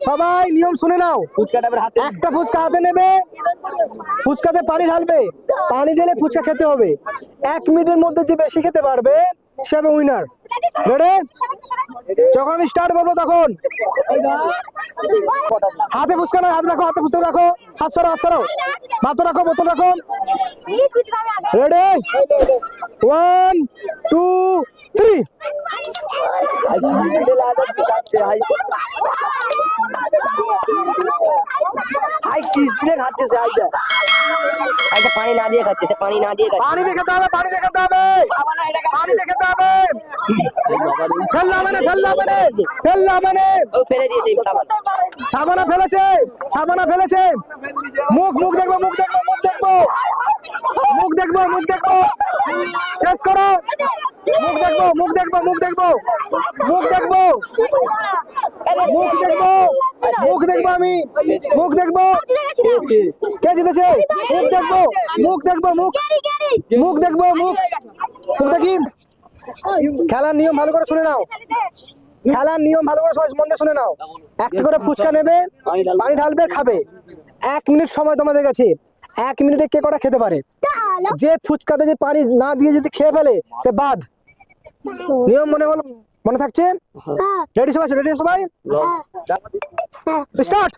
সবাই নিয়ম শুনে নাও। একটা ফুচকা হাতে নেবে, ফুচকাতে পানি ঢালবে, পানি ঢেলে ফুচকা খেতে হবে। 1 মিনিটের মধ্যে যে বেশি খেতে পারবে সে হবে উইনার। রেডি? যখন আমি স্টার্ট বলবো তখন হাতে ফুচকা না, হাত রাখো, হাতে ফুচকা রাখো, হাত সরাও, হাত সরাও, মাথা রাখো, বোতল রাখো। রেডি? 1 2 3। পানি না দিয়ে খাচ্ছে, সে পানি না দিয়ে খাচ্ছে। পানি দেখাতে হবে, পানি দেখাতে হবে, পানি দেখাতে হবে। ফেললা মানে, ফেললা মানে, ফেললা মানে। ও ফেলে দিয়েছে সাবান। সাবানা ফেলেছে, সাবানা ফেলেছে। মুখ, মুখ দেখবো, মুখ দেখবো, মুখ দেখবো, মুখ দেখবো, মুখ দেখবো। শেষ করো। মুখ দেখবো, মুখ দেখবো, মুখ দেখবো, মুখ দেখবো, মুখ দেখবো, মুখ দেখবো আমি, মুখ দেখবো। কে জিতেছে? মুখ দেখবো, মুখ দেখবো, মুখ, মুখ দেখবো, মুখ, মুখ দেখি। খেলার নিয়ম ভালো করে শুনে নাও, খেলার নিয়ম ভালো করে সবাই মন দিয়ে শুনে নাও। একটা করে ফুচকা নেবে, পানি ঢালবে, খাবে। 1 মিনিট সময় তোমাদের কাছে। 1 মিনিটে কে কটা খেতে পারে? যে ফুচকাতে যে পানি না দিয়ে যদি খেয়ে ফেলে সে বাদ। নিয়ম মনে হলো, মনে থাকছে? রেডি সবাই? রেডি সবাই? স্টার্ট।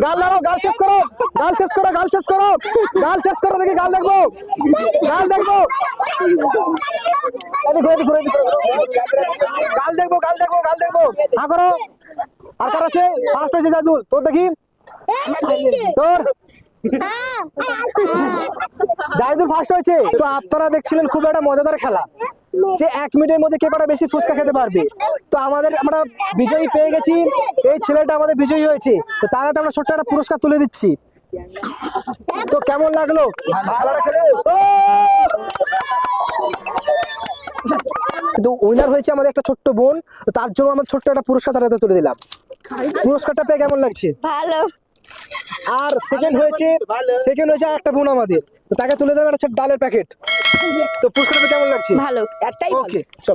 গাল লাগাও, গাল শেষ করো, গাল শেষ করো, গাল শেষ করো, গাল শেষ করো। দেখি গাল দেখবো, গাল দেখবো, গাল দেখবো, গাল দেখবো, গাল দেখবো। হ্যাঁ করো। আর কার আছে? ফার্স্ট হয়েছে জাদুল, তোর দেখি, তোর জাহিদুল ফার্স্ট হয়েছে। তো আপনারা দেখছিলেন খুব একটা মজাদার খেলা, যে 1 মিনিটের মধ্যে কে কটা বেশি ফুচকা খেতে পারবে। তো আমরা বিজয়ী পেয়ে গেছি, এই ছেলেটা আমাদের বিজয়ী হয়েছে। তো তারা তো আমরা ছোট্ট একটা পুরস্কার তুলে দিচ্ছি। তো কেমন লাগলো খেলাটা খেলে? কিন্তু উইনার হয়েছে আমাদের একটা ছোট্ট বোন, তার জন্য আমরা ছোট্ট একটা পুরস্কার তার হাতে তুলে দিলাম। পুরস্কারটা পেয়ে কেমন লাগছে? ভালো। আর সেকেন্ড হয়েছে একটা বোন আমাদের, তো তাকে তুলে দেবে একটা ছোট্ট ডালের প্যাকেট। তো পুরস্কারটা কেমন লাগছে? ভালো। ওকে, চলো।